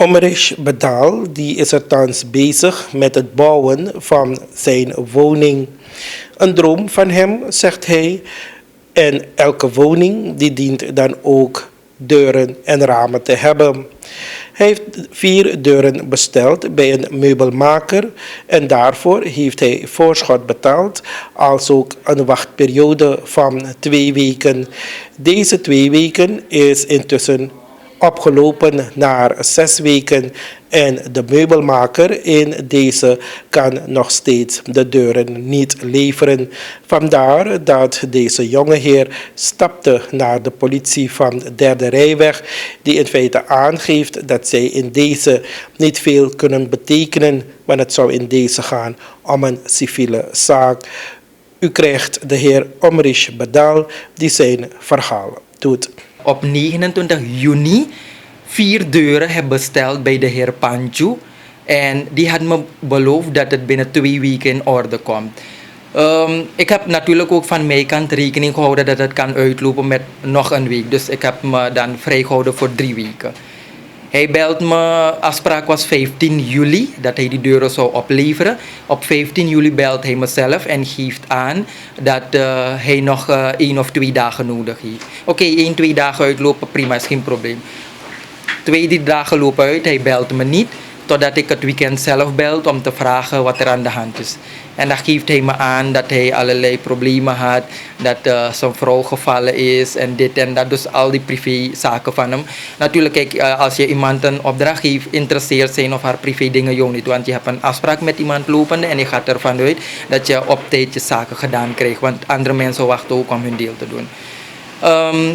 Omrish Badal die is er thans bezig met het bouwen van zijn woning. Een droom van hem, zegt hij. En elke woning die dient dan ook deuren en ramen te hebben. Hij heeft 4 deuren besteld bij een meubelmaker en daarvoor heeft hij voorschot betaald, als ook een wachtperiode van 2 weken. Deze 2 weken is intussen opgelopen naar 6 weken en de meubelmaker in deze kan nog steeds de deuren niet leveren. Vandaar dat deze jonge heer stapte naar de politie van de derde rijweg, die in feite aangeeft dat zij in deze niet veel kunnen betekenen, want het zou in deze gaan om een civiele zaak. U krijgt de heer Omrish Badal die zijn verhaal doet. Op 29 juni 4 deuren heb besteld bij de heer Panchu. En die had me beloofd dat het binnen 2 weken in orde komt. Ik heb natuurlijk ook van mijn kant rekening gehouden dat het kan uitlopen met nog een week. Dus ik heb me dan vrijgehouden voor 3 weken. Hij belt me, afspraak was 15 juli, dat hij die deuren zou opleveren. Op 15 juli belt hij mezelf en geeft aan dat hij nog 1 of 2 dagen nodig heeft. Oké, 1, 2 dagen uitlopen, prima, is geen probleem. 2, 3 dagen lopen uit, hij belt me niet. Totdat ik het weekend zelf belt om te vragen wat er aan de hand is. En dan geeft hij me aan dat hij allerlei problemen had. Dat zijn vrouw gevallen is en dit en dat. Dus al die privézaken van hem. Natuurlijk, kijk, als je iemand een opdracht geeft, interesseert zijn of haar privé dingen jou niet. Want je hebt een afspraak met iemand lopende en je gaat ervan uit dat je op tijd je zaken gedaan krijgt. Want andere mensen wachten ook om hun deel te doen.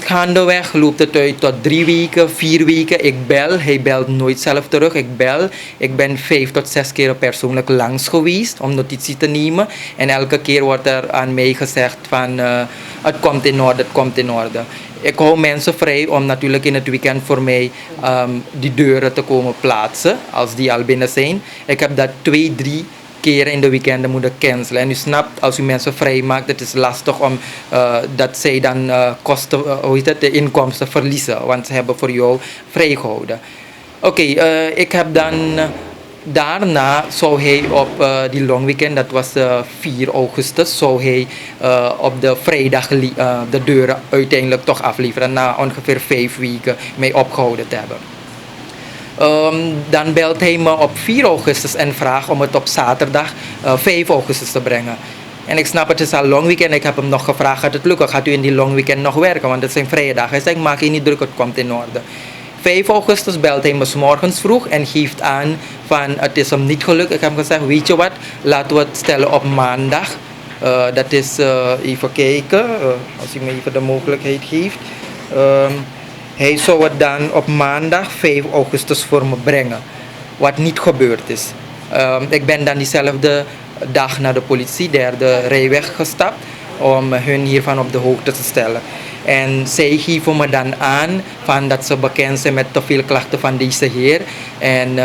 Gaandeweg loopt het uit tot 3 weken, 4 weken. Ik bel, hij belt nooit zelf terug. Ik bel. Ik ben 5 tot 6 keer persoonlijk langs geweest om notitie te nemen. En elke keer wordt er aan mij gezegd van het komt in orde, het komt in orde. Ik hou mensen vrij om natuurlijk in het weekend voor mij die deuren te komen plaatsen, als die al binnen zijn. Ik heb dat 2, 3 keren in de weekenden moeten cancelen. En u snapt, als u mensen vrij maakt, het is lastig om dat zij dan kosten, de inkomsten verliezen, want ze hebben voor jou vrijgehouden. Oké, ik heb dan daarna zou hij op die long weekend, dat was 4 augustus, zou hij op de vrijdag de deuren uiteindelijk toch afleveren, na ongeveer 5 weken mee opgehouden te hebben. Dan belt hij me op 4 augustus en vraagt om het op zaterdag 5 augustus te brengen. En ik snap, het is al long weekend. Ik heb hem nog gevraagd, gaat het lukken? Gaat u in die long weekend nog werken? Want het zijn vrije dagen. Hij zegt, ik maak je niet druk, het komt in orde. 5 augustus belt hij me 's morgens vroeg en geeft aan van het is hem niet gelukt. Ik heb gezegd, weet je wat, laten we het stellen op maandag. Dat is, even kijken, als hij me even de mogelijkheid geeft. Hij zou het dan op maandag 5 augustus voor me brengen. Wat niet gebeurd is. Ik ben dan diezelfde dag naar de politie, derde rijweg gestapt. Om hun hiervan op de hoogte te stellen. En zij geven me dan aan van dat ze bekend zijn met te veel klachten van deze heer. En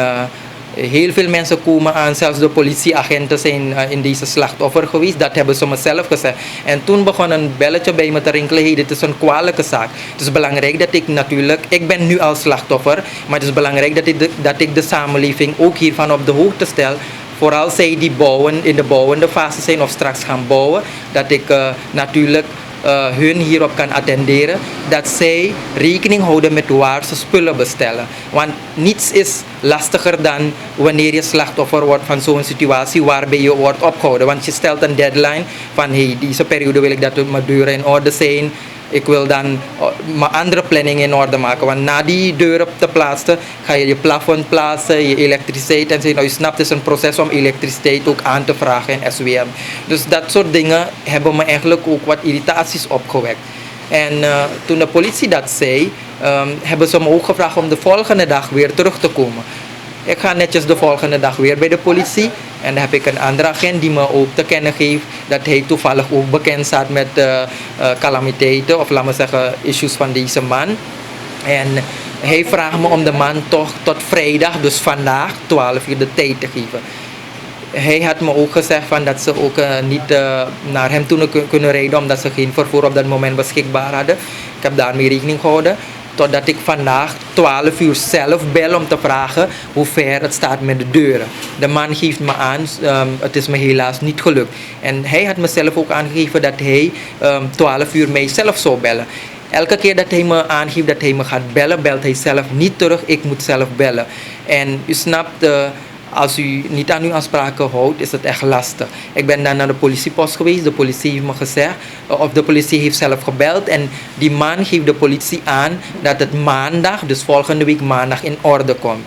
heel veel mensen komen aan, zelfs de politieagenten zijn in deze slachtoffer geweest. Dat hebben ze mezelf gezegd. En toen begon een belletje bij me te rinkelen. Hey, dit is een kwalijke zaak. Het is belangrijk dat ik natuurlijk, ik ben nu al slachtoffer, maar het is belangrijk dat ik de samenleving ook hiervan op de hoogte stel. Vooral zij die bouwen, in de bouwende fase zijn of straks gaan bouwen, dat ik natuurlijk hun hierop kan attenderen, dat zij rekening houden met waar ze spullen bestellen. Want niets is lastiger dan wanneer je slachtoffer wordt van zo'n situatie waarbij je wordt opgehouden. Want je stelt een deadline van hey, deze periode wil ik dat mijn deuren in orde zijn. Ik wil dan mijn andere planning in orde maken. Want na die deuren te plaatsen, ga je je plafond plaatsen, je elektriciteit en zo. Nou, je snapt, het is een proces om elektriciteit ook aan te vragen in SWM. Dus dat soort dingen hebben me eigenlijk ook wat irritaties opgewekt. En toen de politie dat zei, hebben ze me ook gevraagd om de volgende dag weer terug te komen. Ik ga netjes de volgende dag weer bij de politie. En dan heb ik een andere agent die me ook te kennen geeft dat hij toevallig ook bekend staat met calamiteiten, of laat me zeggen issues van deze man. En hij vraagt me om de man toch tot vrijdag, dus vandaag, 12 uur de tijd te geven. Hij had me ook gezegd van dat ze ook niet naar hem toe kunnen rijden omdat ze geen vervoer op dat moment beschikbaar hadden. Ik heb daarmee rekening gehouden. Totdat ik vandaag 12 uur zelf bel om te vragen hoe ver het staat met de deuren. De man geeft me aan, het is me helaas niet gelukt. En hij had mezelf ook aangegeven dat hij 12 uur mij zelf zou bellen. Elke keer dat hij me aangeeft dat hij me gaat bellen, belt hij zelf niet terug. Ik moet zelf bellen. En u snapt, als u niet aan uw afspraken houdt, is het echt lastig. Ik ben dan naar de politiepost geweest. De politie heeft me gezegd, of de politie heeft zelf gebeld. En die man geeft de politie aan dat het maandag, dus volgende week maandag, in orde komt.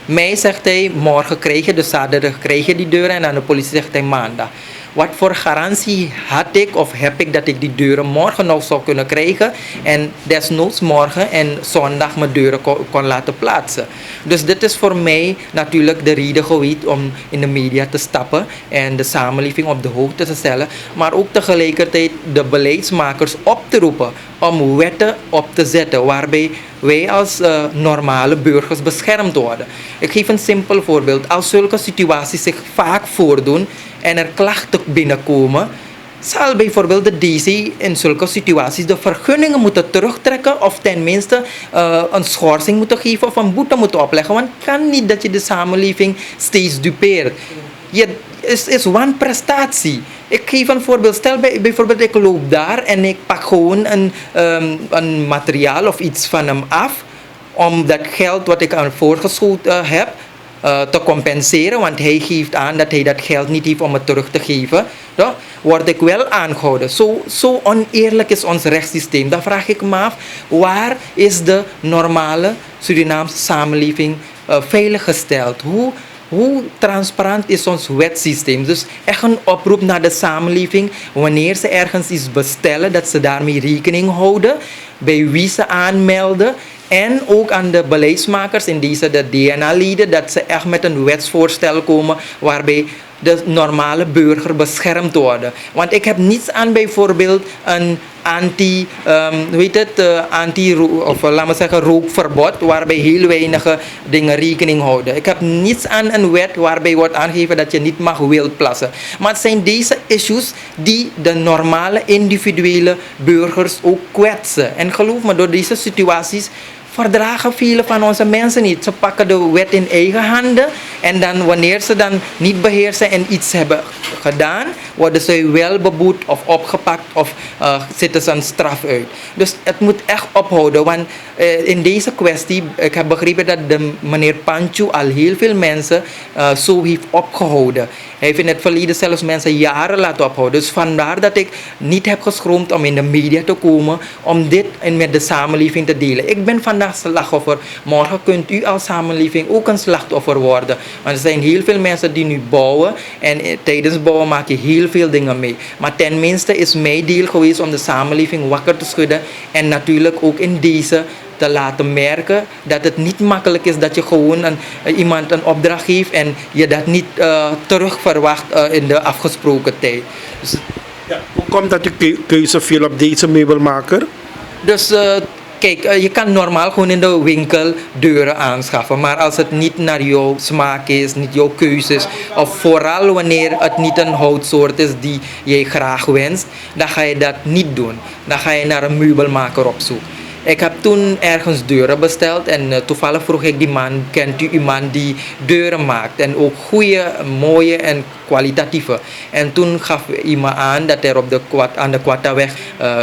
Mij zegt hij, morgen krijg je, dus zaterdag krijg je die deuren. En aan de politie zegt hij maandag. Wat voor garantie had ik of heb ik dat ik die deuren morgen nog zou kunnen krijgen en desnoods morgen en zondag mijn deuren kon laten plaatsen. Dus dit is voor mij natuurlijk de reden geweest om in de media te stappen en de samenleving op de hoogte te stellen, maar ook tegelijkertijd de beleidsmakers op te roepen om wetten op te zetten waarbij wij als normale burgers beschermd worden. Ik geef een simpel voorbeeld. Als zulke situaties zich vaak voordoen en er klachten binnenkomen, zal bijvoorbeeld de DC in zulke situaties de vergunningen moeten terugtrekken of tenminste een schorsing moeten geven of een boete moeten opleggen. Want het kan niet dat je de samenleving steeds dupeert. Het is wanprestatie. Ik geef een voorbeeld. Stel bijvoorbeeld ik loop daar en ik pak gewoon een materiaal of iets van hem af om dat geld wat ik aan voorgeschoten heb te compenseren, want hij geeft aan dat hij dat geld niet heeft om het terug te geven, toch? Word ik wel aangehouden. Zo oneerlijk is ons rechtssysteem. Dan vraag ik me af, waar is de normale Surinaamse samenleving veiliggesteld? Hoe transparant is ons wetsysteem? Dus echt een oproep naar de samenleving, wanneer ze ergens iets bestellen, dat ze daarmee rekening houden, bij wie ze aanmelden. En ook aan de beleidsmakers, in deze de DNA-leden, dat ze echt met een wetsvoorstel komen waarbij de normale burger beschermd worden. Want ik heb niets aan bijvoorbeeld een rookverbod, waarbij heel weinig dingen rekening houden. Ik heb niets aan een wet waarbij wordt aangegeven dat je niet mag wildplassen. Maar het zijn deze issues die de normale individuele burgers ook kwetsen. En geloof me, door deze situaties verdragen vele van onze mensen niet. Ze pakken de wet in eigen handen en dan wanneer ze dan niet beheersen en iets hebben gedaan, worden ze wel beboet of opgepakt of zitten ze een straf uit. Dus het moet echt ophouden, want in deze kwestie, ik heb begrepen dat de meneer Pancho al heel veel mensen zo heeft opgehouden. Hij heeft in het verleden zelfs mensen jaren laten ophouden. Dus vandaar dat ik niet heb geschroomd om in de media te komen, om dit met de samenleving te delen. Ik ben vandaag slachtoffer. Morgen kunt u als samenleving ook een slachtoffer worden. Want er zijn heel veel mensen die nu bouwen. En tijdens bouwen maak je heel veel dingen mee. Maar tenminste is mijn deel geweest om de samenleving wakker te schudden. En natuurlijk ook in deze te laten merken dat het niet makkelijk is dat je gewoon iemand een opdracht geeft en je dat niet terug verwacht in de afgesproken tijd. Dus, ja, hoe komt dat u keuze viel op deze meubelmaker? Dus kijk, je kan normaal gewoon in de winkel deuren aanschaffen. Maar als het niet naar jouw smaak is, niet jouw keuze is, of vooral wanneer het niet een houtsoort is die jij graag wenst, dan ga je dat niet doen. Dan ga je naar een meubelmaker op zoek. Ik heb toen ergens deuren besteld en toevallig vroeg ik die man, kent u iemand die deuren maakt? En ook goede, mooie en kwalitatieve. En toen gaf hij me aan dat er aan de Quattaweg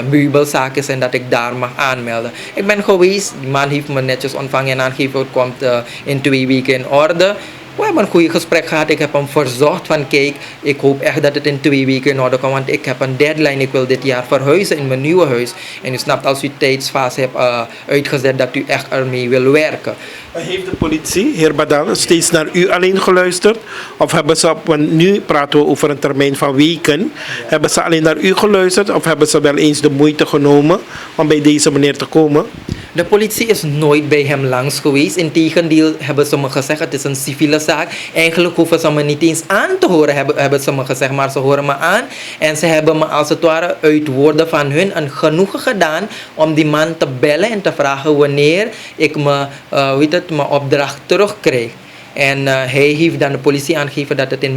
meubelzaak is en dat ik daar mag aanmelden. Ik ben geweest, die man heeft me netjes ontvangen en aangegeven, het komt in 2 weken in orde. We hebben een goed gesprek gehad. Ik heb hem verzocht van kijk, ik hoop echt dat het in 2 weken in orde komt. Want ik heb een deadline. Ik wil dit jaar verhuizen in mijn nieuwe huis. En u snapt, als u tijdsfase hebt uitgezet dat u echt ermee wil werken. Heeft de politie, heer Badal, steeds naar u alleen geluisterd? Of hebben ze, want nu praten we over een termijn van weken. Hebben ze alleen naar u geluisterd? Of hebben ze wel eens de moeite genomen om bij deze meneer te komen? De politie is nooit bij hem langs geweest. Integendeel hebben ze me gezegd, het is een civiele zaak. Eigenlijk hoeven ze me niet eens aan te horen, hebben ze me gezegd. Maar ze horen me aan en ze hebben me als het ware uit woorden van hun een genoegen gedaan om die man te bellen en te vragen wanneer ik mijn opdracht terugkrijg. En hij heeft dan de politie aangegeven dat het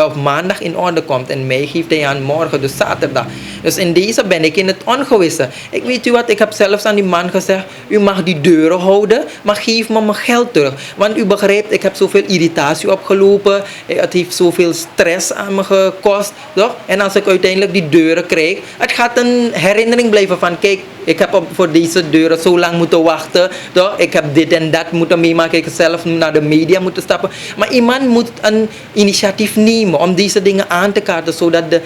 op maandag in orde komt. En mij geeft hij aan morgen, dus zaterdag. Dus in deze ben ik in het ongewisse. Ik weet u wat, ik heb zelfs aan die man gezegd, u mag die deuren houden, maar geef me mijn geld terug. Want u begrijpt, ik heb zoveel irritatie opgelopen. Het heeft zoveel stress aan me gekost. Toch? En als ik uiteindelijk die deuren krijg, het gaat een herinnering blijven van, kijk, ik heb voor deze deuren zo lang moeten wachten. Toch? Ik heb dit en dat moeten meemaken. Ik heb zelf naar de media moeten stappen. Maar iemand moet een initiatief nemen om deze dingen aan te kaarten, zodat de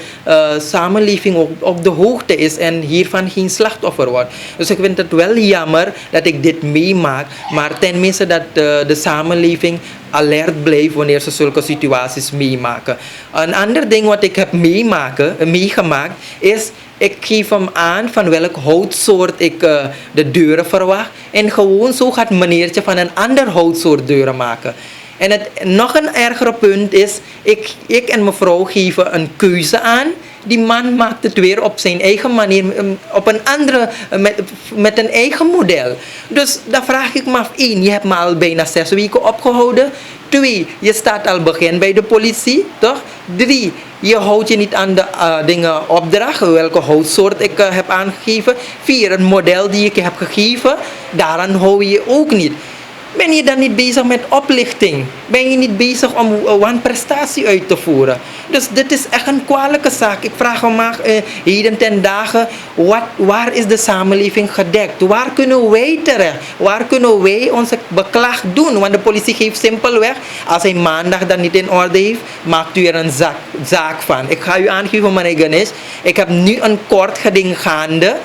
samenleving op de hoogte is en hiervan geen slachtoffer wordt. Dus ik vind het wel jammer dat ik dit meemaak, maar tenminste dat de samenleving alert blijft wanneer ze zulke situaties meemaken. Een ander ding wat ik heb meegemaakt is, ik geef hem aan van welk houtsoort ik de deuren verwacht. En gewoon zo gaat meneertje van een ander houtsoort deuren maken. En het nog een ergere punt is, ik en mevrouw geven een keuze aan. Die man maakt het weer op zijn eigen manier, op een andere, met een eigen model. Dus dan vraag ik me af, 1, je hebt me al bijna 6 weken opgehouden. 2, je staat al begin bij de politie, toch? 3, je houdt je niet aan de dingen opdracht, welke houtsoort ik heb aangegeven. 4, een model die ik heb gegeven, daaraan hou je ook niet. Ben je dan niet bezig met oplichting? Ben je niet bezig om wanprestatie uit te voeren? Dus dit is echt een kwalijke zaak. Ik vraag me maar heden ten dagen, waar is de samenleving gedekt? Waar kunnen wij terecht? Waar kunnen wij onze beklag doen? Want de politie geeft simpelweg, als hij maandag dat niet in orde heeft, maakt u er een zaak van. Ik ga u aangeven, meneer Ganesh, ik heb nu een kort geding gaande,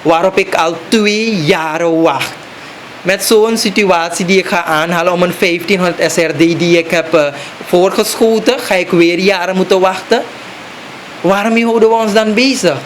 waarop ik al 2 jaren wacht. Met zo'n situatie die ik ga aanhalen om een 1500 SRD die ik heb voorgeschoten, ga ik weer jaren moeten wachten. Waarmee houden we ons dan bezig?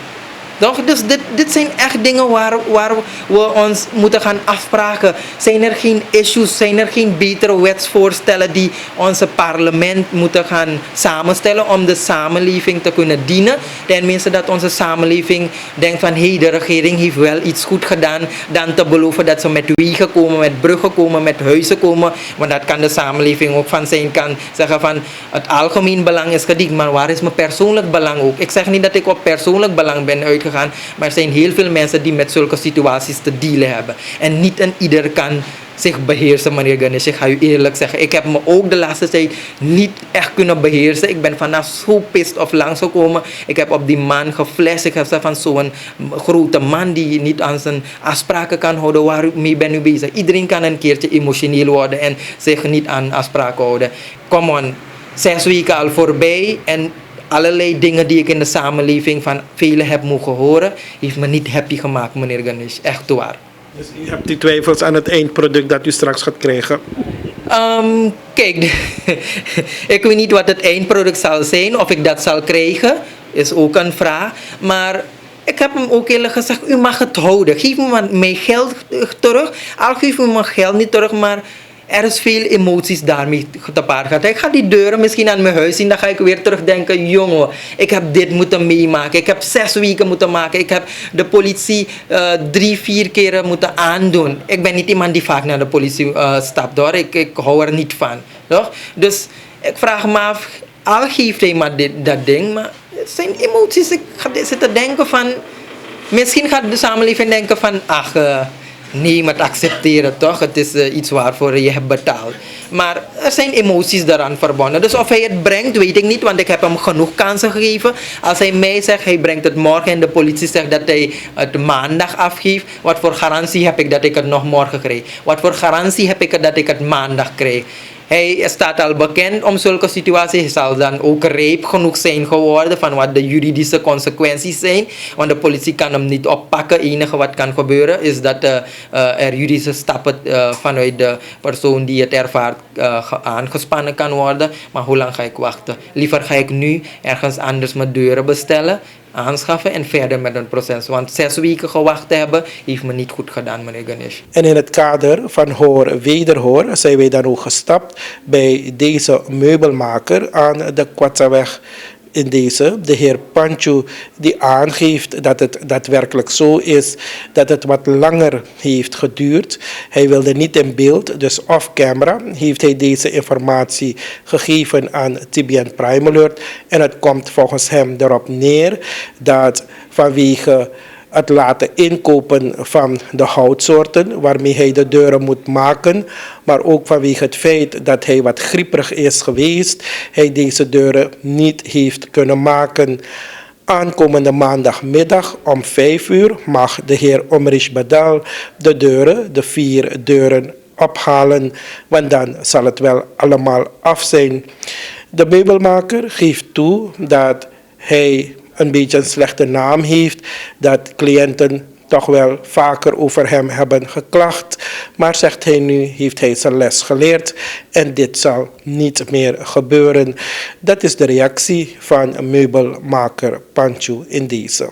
Toch? Dus dit zijn echt dingen waar we ons moeten gaan afvragen. Zijn er geen issues, zijn er geen betere wetsvoorstellen die onze parlement moeten gaan samenstellen om de samenleving te kunnen dienen? Tenminste dat onze samenleving denkt van, hé, de regering heeft wel iets goed gedaan, dan te beloven dat ze met wegen komen, met bruggen komen, met huizen komen. Want dat kan de samenleving ook van zijn kan zeggen van, het algemeen belang is gediend, maar waar is mijn persoonlijk belang ook? Ik zeg niet dat ik op persoonlijk belang ben uitgegaan, maar er zijn heel veel mensen die met zulke situaties te dealen hebben. En niet een ieder kan zich beheersen, meneer Ganesh. Ik ga u eerlijk zeggen, ik heb me ook de laatste tijd niet echt kunnen beheersen. Ik ben vandaag zo pissed of langsgekomen. Ik heb op die man geflasht. Ik heb gezegd van, zo'n grote man die niet aan zijn afspraken kan houden, waarmee ben u bezig? Iedereen kan een keertje emotioneel worden en zich niet aan afspraken houden. Come on, 6 weken al voorbij en allerlei dingen die ik in de samenleving van velen heb mogen horen, heeft me niet happy gemaakt, meneer Ganesh. Echt waar. Dus u hebt die twijfels aan het eindproduct dat u straks gaat krijgen? Kijk, ik weet niet wat het eindproduct zal zijn, of ik dat zal krijgen, is ook een vraag. Maar ik heb hem ook eerlijk gezegd, u mag het houden. Geef me mijn geld terug. Al geef me mijn geld niet terug, maar er is veel emoties daarmee te paard gaan. Ik ga die deuren misschien aan mijn huis zien. Dan ga ik weer terugdenken. Jongen, ik heb dit moeten meemaken. Ik heb 6 weken moeten maken. Ik heb de politie 3-4 keren moeten aandoen. Ik ben niet iemand die vaak naar de politie stapt, hoor. Ik hou er niet van. Toch? Dus ik vraag me af, al geeft hij maar dat ding, maar het zijn emoties. Ik ga zitten denken van, misschien gaat de samenleving denken van, ach, nee, maar accepteren toch? Het is iets waarvoor je hebt betaald. Maar er zijn emoties daaraan verbonden. Dus of hij het brengt, weet ik niet, want ik heb hem genoeg kansen gegeven. Als hij mij zegt, hij brengt het morgen en de politie zegt dat hij het maandag afgeeft, wat voor garantie heb ik dat ik het nog morgen krijg? Wat voor garantie heb ik dat ik het maandag krijg? Hij staat al bekend om zulke situaties. Hij zal dan ook rijp genoeg zijn geworden van wat de juridische consequenties zijn. Want de politie kan hem niet oppakken. Het enige wat kan gebeuren is dat er juridische stappen vanuit de persoon die het ervaart aangespannen kan worden. Maar hoe lang ga ik wachten? Liever ga ik nu ergens anders mijn deuren bestellen, aanschaffen en verder met een proces. Want 6 weken gewacht te hebben, heeft me niet goed gedaan, meneer Ganesh. En in het kader van hoor wederhoor zijn wij dan ook gestapt bij deze meubelmaker aan de Kwatsaweg in deze. De heer Pancho die aangeeft dat het daadwerkelijk zo is dat het wat langer heeft geduurd. Hij wilde niet in beeld, dus off-camera heeft hij deze informatie gegeven aan TBN Prime Alert. En het komt volgens hem erop neer dat vanwege het laten inkopen van de houtsoorten waarmee hij de deuren moet maken, maar ook vanwege het feit dat hij wat grieperig is geweest, hij deze deuren niet heeft kunnen maken. Aankomende maandagmiddag om 5 uur mag de heer Omrish Badal de 4 deuren ophalen, want dan zal het wel allemaal af zijn. De meubelmaker geeft toe dat hij een beetje een slechte naam heeft, dat cliënten toch wel vaker over hem hebben geklaagd. Maar zegt hij nu, heeft hij zijn les geleerd en dit zal niet meer gebeuren. Dat is de reactie van meubelmaker Pancho in deze.